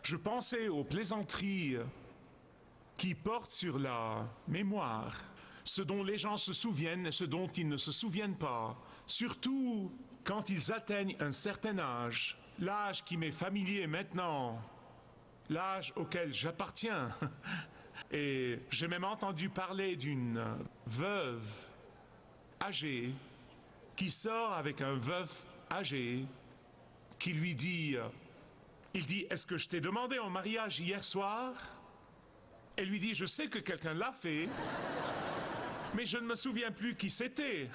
Je pensais aux plaisanteries qui portent sur la mémoire, ce dont les gens se souviennent et ce dont ils ne se souviennent pas, surtout quand ils atteignent un certain âge, l'âge qui m'est familier maintenant, l'âge auquel j'appartiens. Et j'ai même entendu parler d'une veuve âgée qui sort avec un veuf âgé qui lui dit, il dit, est-ce que je t'ai demandé en mariage hier soir? Elle lui dit, je sais que quelqu'un l'a fait, mais je ne me souviens plus qui c'était.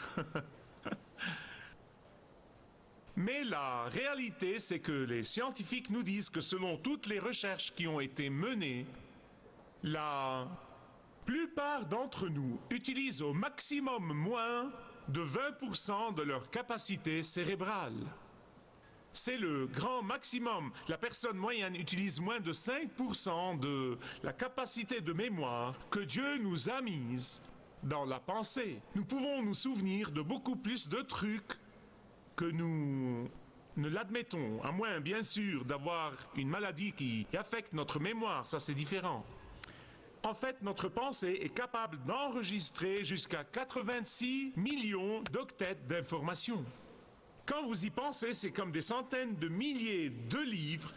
Mais la réalité, c'est que les scientifiques nous disent que selon toutes les recherches qui ont été menées, la plupart d'entre nous utilisent au maximum moins de 20% de leur capacité cérébrale. C'est le grand maximum. La personne moyenne utilise moins de 5% de la capacité de mémoire que Dieu nous a mise dans la pensée. Nous pouvons nous souvenir de beaucoup plus de trucs que nous ne l'admettons, à moins bien sûr d'avoir une maladie qui affecte notre mémoire, ça c'est différent. En fait, notre pensée est capable d'enregistrer jusqu'à 86 millions d'octets d'informations. Quand vous y pensez, c'est comme des centaines de milliers de livres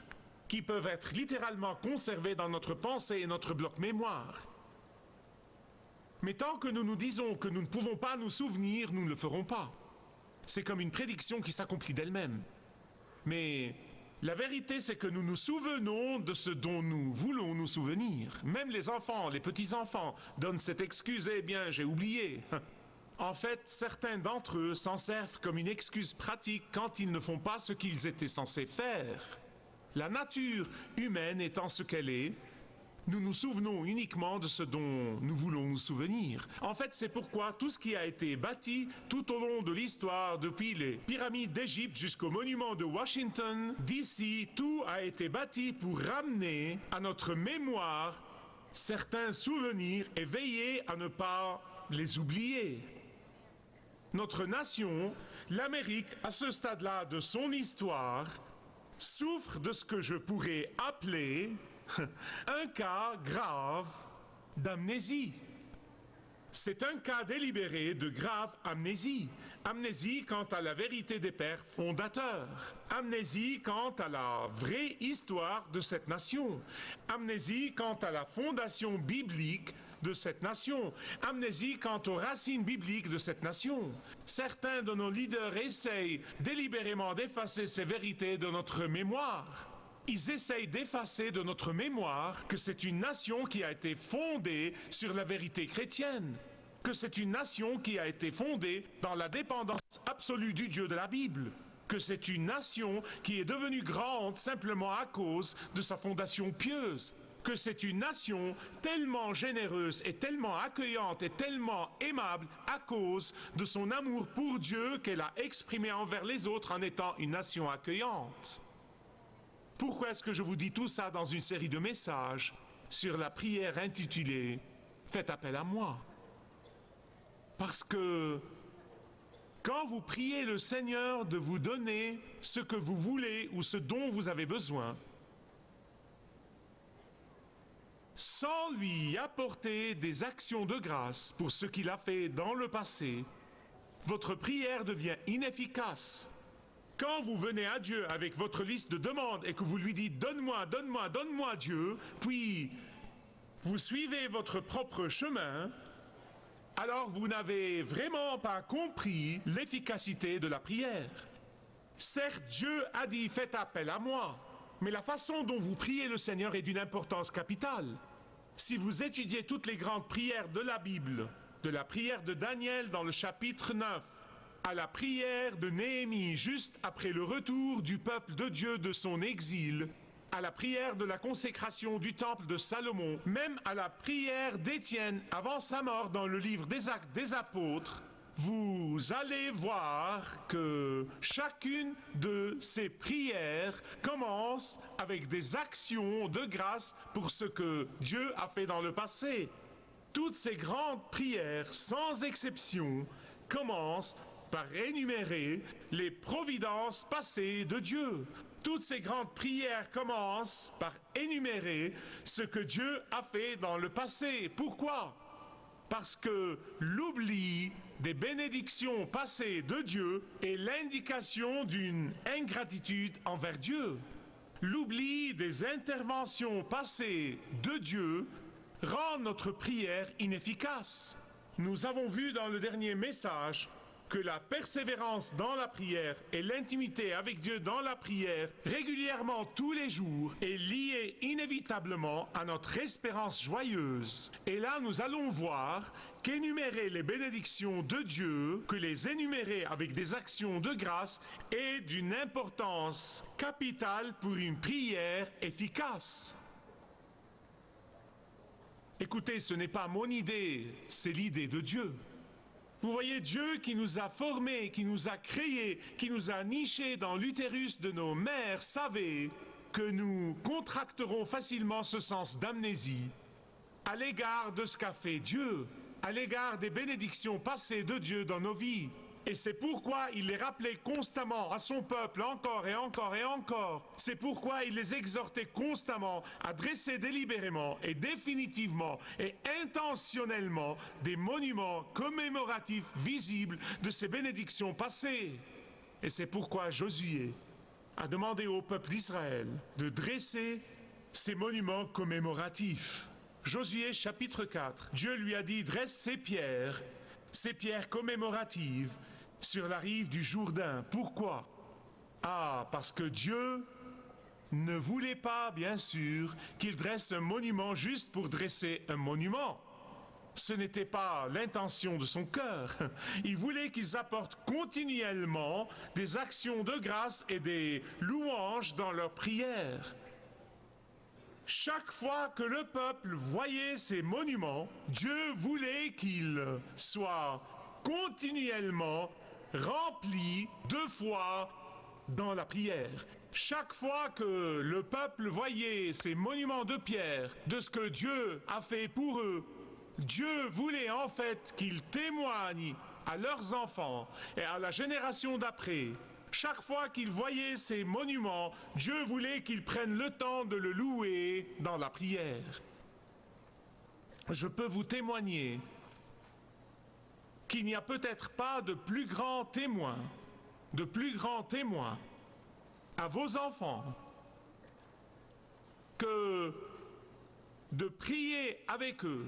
qui peuvent être littéralement conservés dans notre pensée et notre bloc mémoire. Mais tant que nous nous disons que nous ne pouvons pas nous souvenir, nous ne le ferons pas. C'est comme une prédiction qui s'accomplit d'elle-même. Mais la vérité, c'est que nous nous souvenons de ce dont nous voulons nous souvenir. Même les enfants, les petits-enfants, donnent cette excuse, eh bien, j'ai oublié. En fait, certains d'entre eux s'en servent comme une excuse pratique quand ils ne font pas ce qu'ils étaient censés faire. La nature humaine étant ce qu'elle est, nous nous souvenons uniquement de ce dont nous voulons nous souvenir. En fait, c'est pourquoi tout ce qui a été bâti tout au long de l'histoire, depuis les pyramides d'Égypte jusqu'aux monuments de Washington, d'ici, tout a été bâti pour ramener à notre mémoire certains souvenirs et veiller à ne pas les oublier. Notre nation, l'Amérique, à ce stade-là de son histoire, souffre de ce que je pourrais appeler un cas grave d'amnésie. C'est un cas délibéré de grave amnésie. Amnésie quant à la vérité des pères fondateurs. Amnésie quant à la vraie histoire de cette nation. Amnésie quant à la fondation biblique de cette nation. Amnésie quant aux racines bibliques de cette nation. Certains de nos leaders essayent délibérément d'effacer ces vérités de notre mémoire. Ils essayent d'effacer de notre mémoire que c'est une nation qui a été fondée sur la vérité chrétienne, que c'est une nation qui a été fondée dans la dépendance absolue du Dieu de la Bible, que c'est une nation qui est devenue grande simplement à cause de sa fondation pieuse, que c'est une nation tellement généreuse et tellement accueillante et tellement aimable à cause de son amour pour Dieu qu'elle a exprimé envers les autres en étant une nation accueillante. Pourquoi est-ce que je vous dis tout ça dans une série de messages sur la prière intitulée « Faites appel à moi » ? Parce que quand vous priez le Seigneur de vous donner ce que vous voulez ou ce dont vous avez besoin, sans lui apporter des actions de grâce pour ce qu'il a fait dans le passé, votre prière devient inefficace. Quand vous venez à Dieu avec votre liste de demandes et que vous lui dites « Donne-moi, donne-moi, donne-moi Dieu », puis vous suivez votre propre chemin, alors vous n'avez vraiment pas compris l'efficacité de la prière. Certes, Dieu a dit « Faites appel à moi », mais la façon dont vous priez le Seigneur est d'une importance capitale. Si vous étudiez toutes les grandes prières de la Bible, de la prière de Daniel dans le chapitre 9, à la prière de Néhémie juste après le retour du peuple de Dieu de son exil, à la prière de la consécration du temple de Salomon, même à la prière d'Étienne avant sa mort dans le livre des Actes des Apôtres, vous allez voir que chacune de ces prières commence avec des actions de grâce pour ce que Dieu a fait dans le passé. Toutes ces grandes prières, sans exception, commencent par énumérer les providences passées de Dieu. Toutes ces grandes prières commencent par énumérer ce que Dieu a fait dans le passé. Pourquoi? Parce que l'oubli des bénédictions passées de Dieu est l'indication d'une ingratitude envers Dieu. L'oubli des interventions passées de Dieu rend notre prière inefficace. Nous avons vu dans le dernier message que la persévérance dans la prière et l'intimité avec Dieu dans la prière, régulièrement tous les jours, est liée inévitablement à notre espérance joyeuse. Et là, nous allons voir qu'énumérer les bénédictions de Dieu, que les énumérer avec des actions de grâce, est d'une importance capitale pour une prière efficace. Écoutez, ce n'est pas mon idée, c'est l'idée de Dieu. Vous voyez, Dieu qui nous a formés, qui nous a créés, qui nous a nichés dans l'utérus de nos mères, savait que nous contracterons facilement ce sens d'amnésie à l'égard de ce qu'a fait Dieu, à l'égard des bénédictions passées de Dieu dans nos vies. Et c'est pourquoi il les rappelait constamment à son peuple encore et encore et encore. C'est pourquoi il les exhortait constamment à dresser délibérément et définitivement et intentionnellement des monuments commémoratifs visibles de ces bénédictions passées. Et c'est pourquoi Josué a demandé au peuple d'Israël de dresser ces monuments commémoratifs. Josué chapitre 4, Dieu lui a dit: dresse ces pierres commémoratives sur la rive du Jourdain. Pourquoi? Ah, parce que Dieu ne voulait pas, bien sûr, qu'il dresse un monument juste pour dresser un monument. Ce n'était pas l'intention de son cœur. Il voulait qu'ils apportent continuellement des actions de grâce et des louanges dans leurs prières. Chaque fois que le peuple voyait ces monuments, Dieu voulait qu'ils soient continuellement remplis de foi dans la prière. Chaque fois que le peuple voyait ces monuments de pierre, de ce que Dieu a fait pour eux, Dieu voulait en fait qu'ils témoignent à leurs enfants et à la génération d'après. Chaque fois qu'ils voyaient ces monuments, Dieu voulait qu'ils prennent le temps de le louer dans la prière. Je peux vous témoigner qu'il n'y a peut-être pas de plus grand témoin à vos enfants que de prier avec eux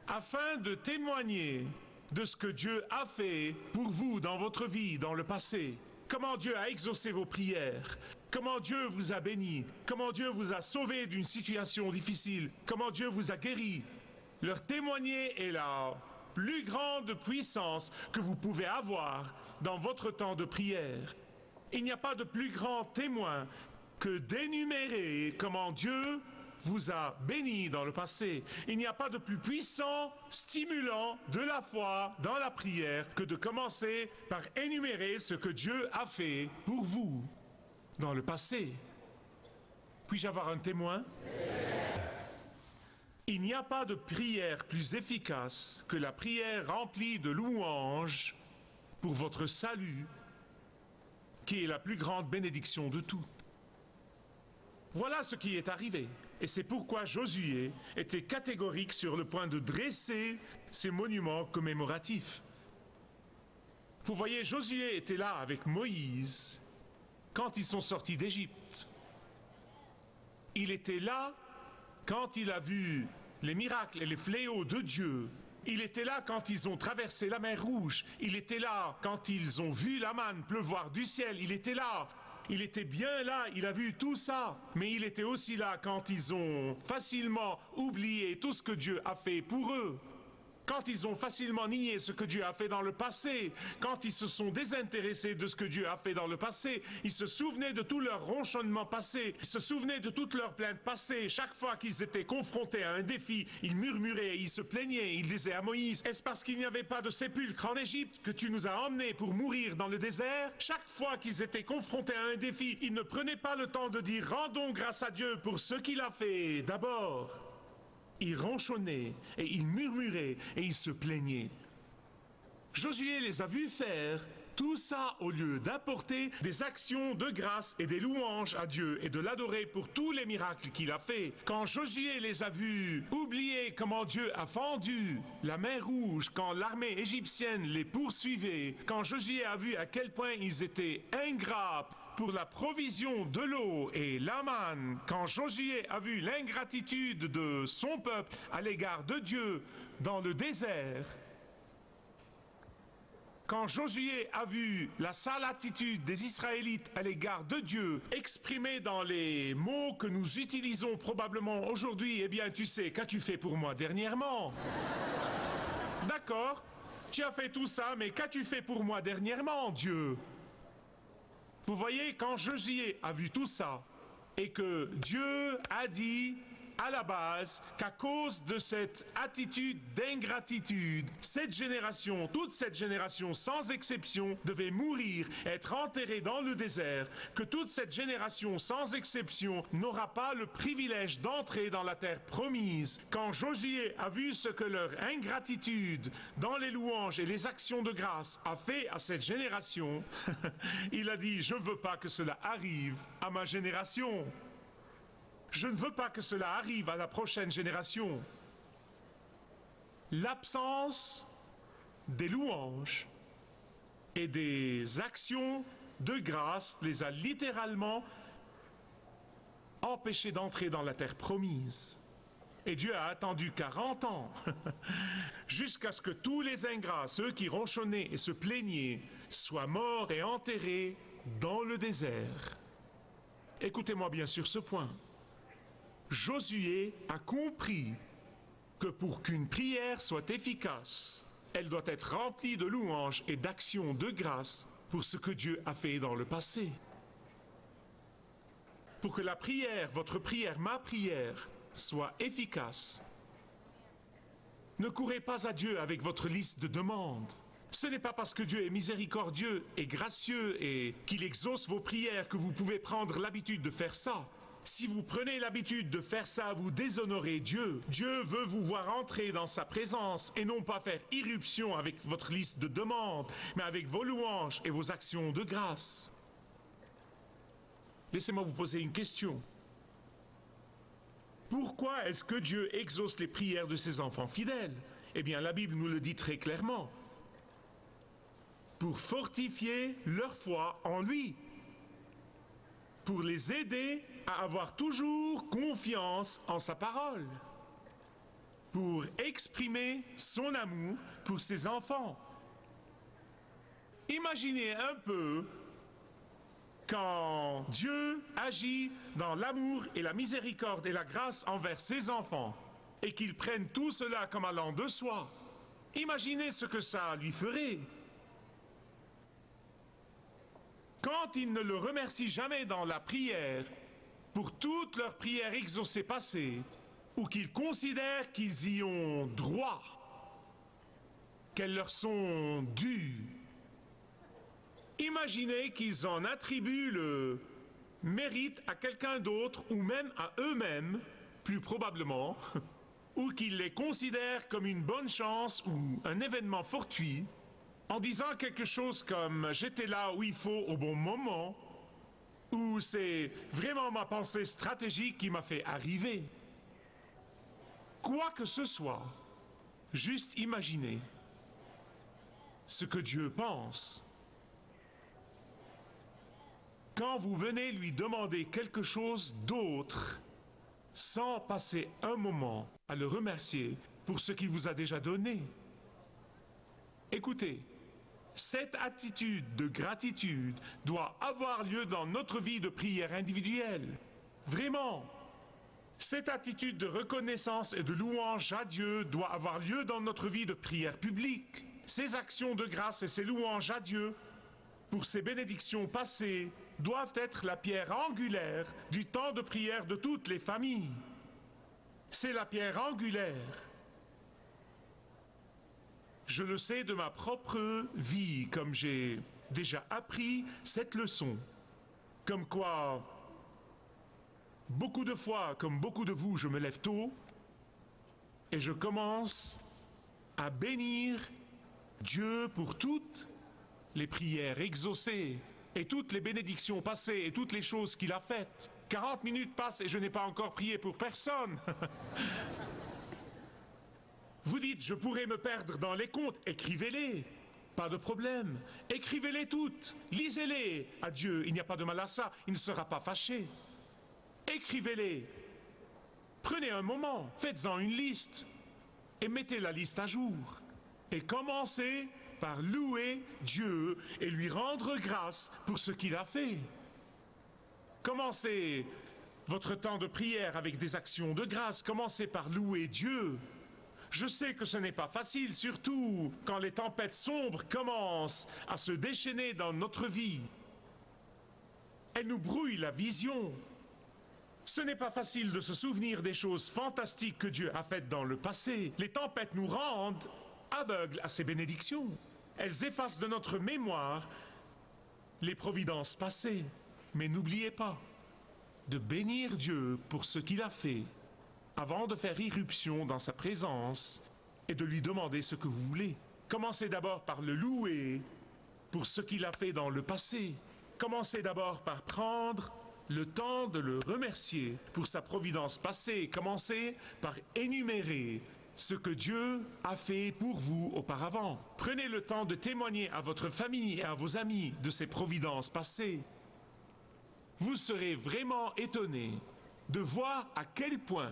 afin de témoigner de ce que Dieu a fait pour vous dans votre vie, dans le passé. Comment Dieu a exaucé vos prières, comment Dieu vous a béni, comment Dieu vous a sauvé d'une situation difficile, comment Dieu vous a guéri. Leur témoigner est la plus grande puissance que vous pouvez avoir dans votre temps de prière. Il n'y a pas de plus grand témoin que d'énumérer comment Dieu vous a béni dans le passé. Il n'y a pas de plus puissant stimulant de la foi dans la prière que de commencer par énumérer ce que Dieu a fait pour vous dans le passé. Puis-je avoir un témoin? Il n'y a pas de prière plus efficace que la prière remplie de louanges pour votre salut, qui est la plus grande bénédiction de toutes. Voilà ce qui est arrivé. Et c'est pourquoi Josué était catégorique sur le point de dresser ces monuments commémoratifs. Vous voyez, Josué était là avec Moïse quand ils sont sortis d'Égypte. Il était là quand il a vu les miracles et les fléaux de Dieu. Il était là quand ils ont traversé la mer Rouge. Il était là quand ils ont vu la manne pleuvoir du ciel. Il était là. Il était bien là, il a vu tout ça, mais il était aussi là quand ils ont facilement oublié tout ce que Dieu a fait pour eux. Quand ils ont facilement nié ce que Dieu a fait dans le passé, quand ils se sont désintéressés de ce que Dieu a fait dans le passé, ils se souvenaient de tout leur ronchonnement passé, ils se souvenaient de toutes leurs plaintes passées. Chaque fois qu'ils étaient confrontés à un défi, ils murmuraient, ils se plaignaient, ils disaient à Moïse: est-ce parce qu'il n'y avait pas de sépulcre en Égypte que tu nous as emmenés pour mourir dans le désert? Chaque fois qu'ils étaient confrontés à un défi, ils ne prenaient pas le temps de dire: rendons grâce à Dieu pour ce qu'il a fait. D'abord, ils ronchonnaient et ils murmuraient et ils se plaignaient. Josué les a vus faire tout ça au lieu d'apporter des actions de grâce et des louanges à Dieu et de l'adorer pour tous les miracles qu'il a fait. Quand Josué les a vus oublier comment Dieu a fendu la mer Rouge, quand l'armée égyptienne les poursuivait, quand Josué a vu à quel point ils étaient ingrats pour la provision de l'eau et la manne, quand Josué a vu l'ingratitude de son peuple à l'égard de Dieu dans le désert, quand Josué a vu la sale attitude des Israélites à l'égard de Dieu exprimée dans les mots que nous utilisons probablement aujourd'hui, eh bien tu sais, qu'as-tu fait pour moi dernièrement? D'accord, tu as fait tout ça, mais qu'as-tu fait pour moi dernièrement, Dieu? Vous voyez, quand Josué a vu tout ça, et que Dieu a dit à la base qu'à cause de cette attitude d'ingratitude, cette génération, toute cette génération sans exception, devait mourir, être enterrée dans le désert, que toute cette génération sans exception n'aura pas le privilège d'entrer dans la terre promise. Quand Josué a vu ce que leur ingratitude dans les louanges et les actions de grâce a fait à cette génération, il a dit: je ne veux pas que cela arrive à ma génération. Je ne veux pas que cela arrive à la prochaine génération. L'absence des louanges et des actions de grâce les a littéralement empêchés d'entrer dans la terre promise. Et Dieu a attendu 40 ans jusqu'à ce que tous les ingrats, ceux qui ronchonnaient et se plaignaient, soient morts et enterrés dans le désert. Écoutez-moi bien sur ce point. Josué a compris que pour qu'une prière soit efficace, elle doit être remplie de louanges et d'actions de grâce pour ce que Dieu a fait dans le passé. Pour que la prière, votre prière, ma prière, soit efficace, ne courez pas à Dieu avec votre liste de demandes. Ce n'est pas parce que Dieu est miséricordieux et gracieux et qu'il exauce vos prières que vous pouvez prendre l'habitude de faire ça. Si vous prenez l'habitude de faire ça, vous déshonorez Dieu. Dieu veut vous voir entrer dans sa présence et non pas faire irruption avec votre liste de demandes, mais avec vos louanges et vos actions de grâce. Laissez-moi vous poser une question. Pourquoi est-ce que Dieu exauce les prières de ses enfants fidèles? Eh bien, la Bible nous le dit très clairement. Pour fortifier leur foi en lui. Pour les aider à avoir toujours confiance en sa parole, pour exprimer son amour pour ses enfants. Imaginez un peu quand Dieu agit dans l'amour et la miséricorde et la grâce envers ses enfants et qu'ils prennent tout cela comme allant de soi. Imaginez ce que ça lui ferait. Quand ils ne le remercient jamais dans la prière, pour toutes leurs prières exaucées passées, ou qu'ils considèrent qu'ils y ont droit, qu'elles leur sont dues, imaginez qu'ils en attribuent le mérite à quelqu'un d'autre, ou même à eux-mêmes, plus probablement, ou qu'ils les considèrent comme une bonne chance ou un événement fortuit, en disant quelque chose comme « j'étais là où il faut au bon moment » ou « c'est vraiment ma pensée stratégique qui m'a fait arriver ». Quoi que ce soit, juste imaginez ce que Dieu pense. Quand vous venez lui demander quelque chose d'autre, sans passer un moment à le remercier pour ce qu'il vous a déjà donné. Écoutez, cette attitude de gratitude doit avoir lieu dans notre vie de prière individuelle. Vraiment. Cette attitude de reconnaissance et de louange à Dieu doit avoir lieu dans notre vie de prière publique. Ces actions de grâce et ces louanges à Dieu pour ces bénédictions passées doivent être la pierre angulaire du temps de prière de toutes les familles. C'est la pierre angulaire. Je le sais de ma propre vie, comme j'ai déjà appris cette leçon. Comme quoi, beaucoup de fois, comme beaucoup de vous, je me lève tôt et je commence à bénir Dieu pour toutes les prières exaucées, et toutes les bénédictions passées, et toutes les choses qu'il a faites. 40 minutes passent et je n'ai pas encore prié pour personne. Vous dites, je pourrais me perdre dans les comptes, écrivez-les. Pas de problème. Écrivez-les toutes. Lisez-les. À Dieu, il n'y a pas de mal à ça. Il ne sera pas fâché. Écrivez-les. Prenez un moment. Faites-en une liste. Et mettez la liste à jour. Et commencez par louer Dieu et lui rendre grâce pour ce qu'il a fait. Commencez votre temps de prière avec des actions de grâce. Commencez par louer Dieu. Je sais que ce n'est pas facile, surtout quand les tempêtes sombres commencent à se déchaîner dans notre vie. Elles nous brouillent la vision. Ce n'est pas facile de se souvenir des choses fantastiques que Dieu a faites dans le passé. Les tempêtes nous rendent aveugles à ses bénédictions. Elles effacent de notre mémoire les providences passées. Mais n'oubliez pas de bénir Dieu pour ce qu'il a fait, avant de faire irruption dans sa présence et de lui demander ce que vous voulez. Commencez d'abord par le louer pour ce qu'il a fait dans le passé. Commencez d'abord par prendre le temps de le remercier pour sa providence passée. Commencez par énumérer ce que Dieu a fait pour vous auparavant. Prenez le temps de témoigner à votre famille et à vos amis de ses providences passées. Vous serez vraiment étonné de voir à quel point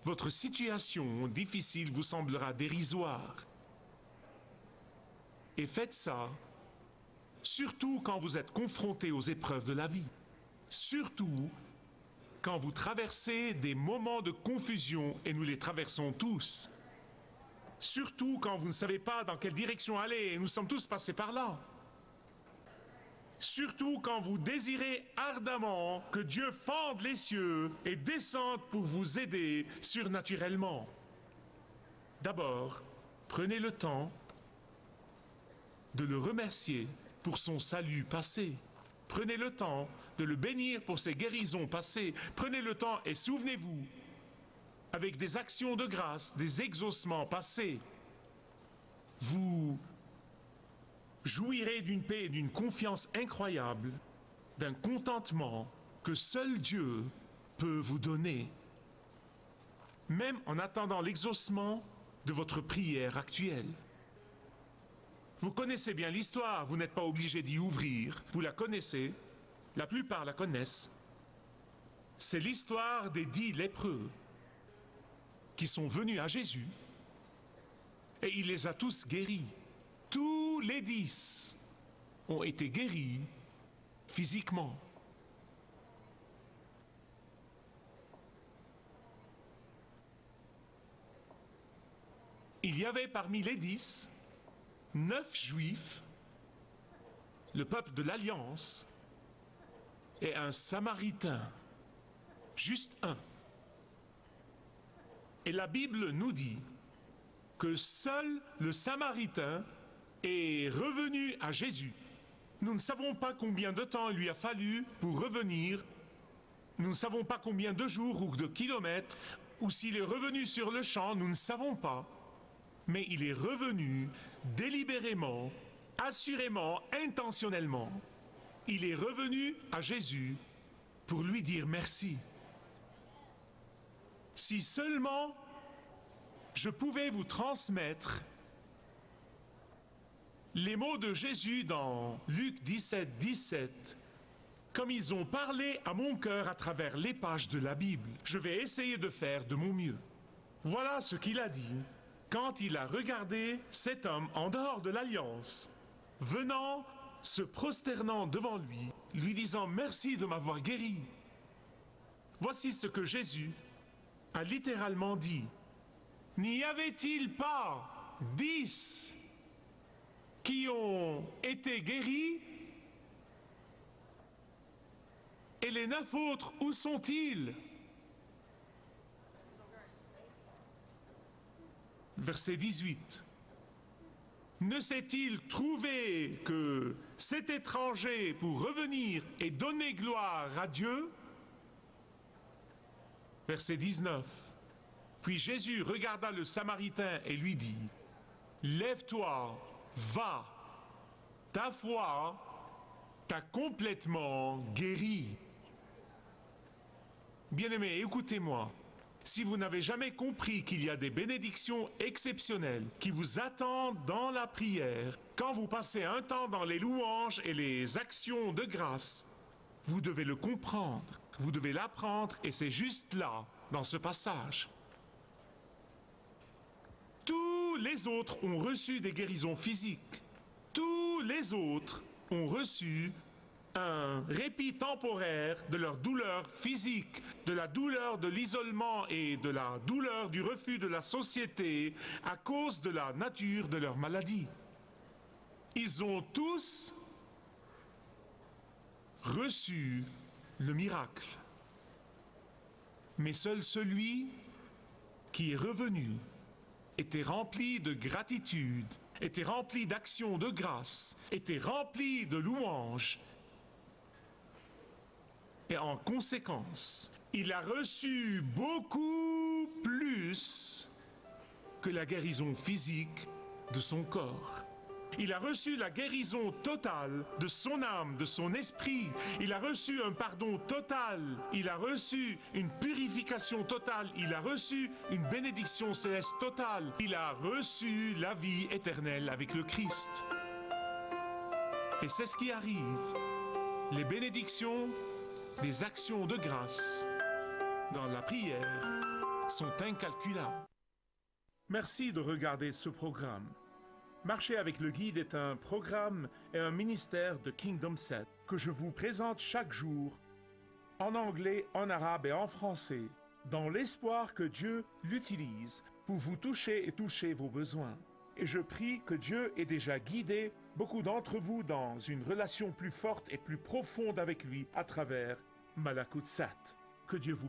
votre situation difficile vous semblera dérisoire. Et faites ça, surtout quand vous êtes confronté aux épreuves de la vie. Surtout quand vous traversez des moments de confusion, et nous les traversons tous. Surtout quand vous ne savez pas dans quelle direction aller, et nous sommes tous passés par là. Surtout quand vous désirez ardemment que Dieu fende les cieux et descende pour vous aider surnaturellement. D'abord, prenez le temps de le remercier pour son salut passé. Prenez le temps de le bénir pour ses guérisons passées. Prenez le temps et souvenez-vous, avec des actions de grâce, des exaucements passés, vous jouirez d'une paix et d'une confiance incroyable, d'un contentement que seul Dieu peut vous donner, même en attendant l'exaucement de votre prière actuelle. Vous connaissez bien l'histoire, vous n'êtes pas obligé d'y ouvrir, vous la connaissez, la plupart la connaissent. C'est l'histoire des 10 lépreux qui sont venus à Jésus et il les a tous guéris. Tous les 10 ont été guéris physiquement. Il y avait parmi les 10, 9 juifs, le peuple de l'Alliance, et un samaritain, juste un. Et la Bible nous dit que seul le samaritain est revenu à Jésus. Nous ne savons pas combien de temps il lui a fallu pour revenir. Nous ne savons pas combien de jours ou de kilomètres, ou s'il est revenu sur le champ, nous ne savons pas. Mais il est revenu délibérément, assurément, intentionnellement. Il est revenu à Jésus pour lui dire merci. Si seulement je pouvais vous transmettre les mots de Jésus dans Luc 17, 17, comme ils ont parlé à mon cœur à travers les pages de la Bible, je vais essayer de faire de mon mieux. Voilà ce qu'il a dit quand il a regardé cet homme en dehors de l'Alliance, venant, se prosternant devant lui, lui disant merci de m'avoir guéri. Voici ce que Jésus a littéralement dit. N'y avait-il pas 10 qui ont été guéris? Et les 9 autres, où sont-ils? Verset 18. Ne s'est-il trouvé que cet étranger pour revenir et donner gloire à Dieu? Verset 19. Puis Jésus regarda le Samaritain et lui dit, lève-toi, va, Ta foi t'a complètement guéri. Bien-aimés, écoutez-moi. Si vous n'avez jamais compris qu'il y a des bénédictions exceptionnelles qui vous attendent dans la prière, quand vous passez un temps dans les louanges et les actions de grâce, vous devez le comprendre, vous devez l'apprendre, et c'est juste là, dans ce passage. Tous les autres ont reçu des guérisons physiques. Tous les autres ont reçu un répit temporaire de leur douleur physique, de la douleur de l'isolement et de la douleur du refus de la société à cause de la nature de leur maladie. Ils ont tous reçu le miracle. Mais seul celui qui est revenu était rempli de gratitude, était rempli d'actions de grâce, était rempli de louanges. Et en conséquence, il a reçu beaucoup plus que la guérison physique de son corps. Il a reçu la guérison totale de son âme, de son esprit. Il a reçu un pardon total. Il a reçu une purification totale. Il a reçu une bénédiction céleste totale. Il a reçu la vie éternelle avec le Christ. Et c'est ce qui arrive. Les bénédictions des actions de grâce dans la prière sont incalculables. Merci de regarder ce programme. Marcher avec le guide est un programme et un ministère de Kingdom 7 que je vous présente chaque jour en anglais, en arabe et en français, dans l'espoir que Dieu l'utilise pour vous toucher et toucher vos besoins. Et je prie que Dieu ait déjà guidé beaucoup d'entre vous dans une relation plus forte et plus profonde avec lui à travers Malakut 7. Que Dieu vous